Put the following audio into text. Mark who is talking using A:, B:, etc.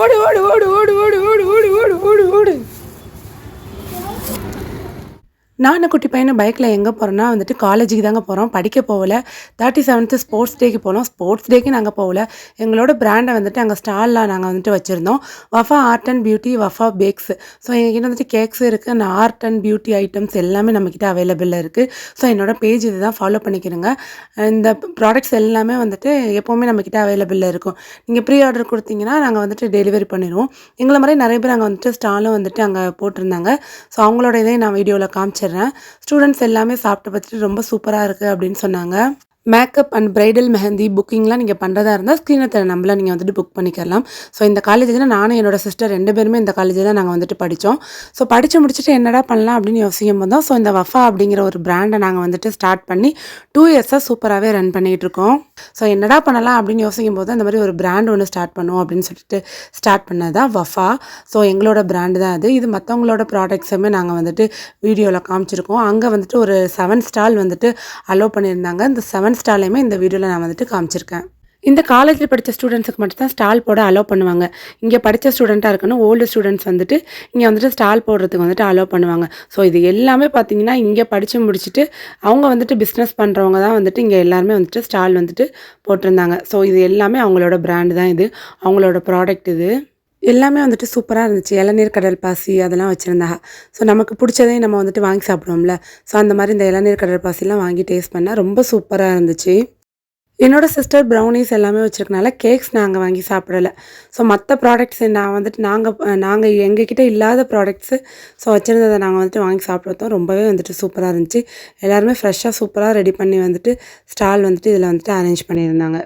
A: ஓடு ஓடு ஓடு ஓடு ஓடு ஓடு ஓடு ஓடு ஓடு ஓடு. நானும் குட்டி பையனும் பைக்கில் எங்கே போகிறோன்னா வந்துட்டு காலேஜுக்கு தாங்க போகிறோம், படிக்க போகல. 37th ஸ்போர்ட்ஸ் டேக்கு போனோம். ஸ்போர்ட்ஸ் டேக்கு நாங்கள் போகல. எங்களோட பிராண்டை வந்துட்டு அங்கே ஸ்டாலில் நாங்கள் வந்துட்டு வச்சுருந்தோம். Wafa art and beauty, Wafa bags. So எங்ககிட்ட வந்துட்டு கேக்ஸும் இருக்குது, அந்த ஆர்ட் அண்ட் பியூட்டி ஐட்டம்ஸ் எல்லாமே நம்மக்கிட்ட அவைலபிளாக இருக்குது. ஸோ என்னோடய பேஜ் இது தான், ஃபாலோ பண்ணிக்கிறேங்க. இந்த ப்ராடக்ட்ஸ் எல்லாமே வந்துட்டு எப்போவுமே நம்மக்கிட்ட அவைலபிளாக இருக்கும். நீங்கள் ப்ரீ ஆர்டர் கொடுத்தீங்கன்னா நாங்கள் வந்துட்டு டெலிவரி பண்ணிடுவோம். எங்களை மாதிரி நிறைய பேர் அங்கே வந்துட்டு ஸ்டாலும் வந்துட்டு அங்கே போட்டிருந்தாங்க. ஸோ அவங்களோட இதை நான் வீடியோவில் காமிச்சிடுறேன். ஸ்டூடெண்ட்ஸ் எல்லாமே சாப்பிட்டு பார்த்துட்டு ரொம்ப சூப்பராக இருக்குது அப்படின்னு சொன்னாங்க. மேக்கப் அண்ட் பிரைடல் மெஹந்தி புக்கிங்லாம் நீங்கள் பண்ணுறதா இருந்தால் ஸ்க்ரீனை தர நம்பரில் நீங்கள் வந்துட்டு புக் பண்ணிக்கலாம். ஸோ இந்த காலேஜில் நானும் என்னோட சிஸ்டர் 2 பேருமே இந்த காலேஜில் தான் நாங்கள் வந்துட்டு படித்தோம். ஸோ படித்து முடிச்சுட்டு என்னடா பண்ணலாம் அப்படின்னு யோசிக்கும் போது தான் ஸோ இந்த வஃபா அப்படிங்கிற ஒரு பிராண்டை நாங்கள் வந்துட்டு ஸ்டார்ட் பண்ணி 2 இயர்ஸாக சூப்பராகவே ரன் பண்ணிகிட்டு இருக்கோம். ஸோ என்னடா பண்ணலாம் அப்படின்னு யோசிக்கும் போது அந்த மாதிரி ஒரு பிராண்ட் ஒன்று ஸ்டார்ட் பண்ணுவோம் அப்படின்னு சொல்லிட்டு ஸ்டார்ட் பண்ணது தான் வஃபா. ஸோ எங்களோட பிராண்டு தான் அது. இது மற்றவங்களோட ப்ராடக்ட்ஸுமே நாங்கள் வந்துட்டு வீடியோவில் காமிச்சிருக்கோம். அங்கே வந்துட்டு ஒரு 7 ஸ்டால் வந்துட்டு அலோவ் பண்ணியிருந்தாங்க. இந்த 7 ஸ்டாலையுமே இந்த வீடியோவில் நான் வந்துட்டு காமிச்சிருக்கேன். இந்த காலேஜில் படித்த ஸ்டூடெண்ட்ஸுக்கு மட்டும் தான் ஸ்டால் போட அலோவ் பண்ணுவாங்க. இங்கே படித்த ஸ்டூடெண்ட்டாக இருக்கணும், ஓல்டு ஸ்டூடெண்ட்ஸ் வந்துட்டு இங்கே வந்துட்டு ஸ்டால் போடுறதுக்கு வந்துட்டு அலோவ் பண்ணுவாங்க. ஸோ இது எல்லாமே பார்த்தீங்கன்னா இங்கே படித்து முடிச்சுட்டு அவங்க வந்துட்டு பிஸ்னஸ் பண்ணுறவங்க தான் வந்துட்டு இங்கே எல்லாருமே வந்துட்டு ஸ்டால் வந்துட்டு போட்டிருந்தாங்க. ஸோ இது எல்லாமே அவங்களோட பிராண்டு தான், இது அவங்களோட ப்ராடக்ட். இது எல்லாமே வந்துட்டு சூப்பராக இருந்துச்சு. இளநீர் கடல் பாசி அதெல்லாம் வச்சுருந்தாங்க. ஸோ நமக்கு பிடிச்சதே நம்ம வந்துட்டு வாங்கி சாப்பிடுவோம்ல. ஸோ அந்த மாதிரி இந்த இளநீர் கடல் பாசிலாம் வாங்கி டேஸ்ட் பண்ணால் ரொம்ப சூப்பராக இருந்துச்சு. என்னோட சிஸ்டர் ப்ரௌனிஸ் எல்லாமே வச்சுருக்கனால கேக்ஸ் நாங்கள் வாங்கி சாப்பிடலை. ஸோ மற்ற ப்ராடக்ட்ஸ் நான் வந்துட்டு நாங்கள் எங்ககிட்ட இல்லாத ப்ராடக்ட்ஸு ஸோ வச்சுருந்ததை நாங்கள் வந்துட்டு வாங்கி சாப்பிட்றோம். ரொம்பவே வந்துட்டு சூப்பராக இருந்துச்சு. எல்லாருமே ஃப்ரெஷ்ஷாக சூப்பராக ரெடி பண்ணி வந்துட்டு ஸ்டால் வந்துட்டு இதில் வந்துட்டு அரேஞ்ச் பண்ணியிருந்தாங்க.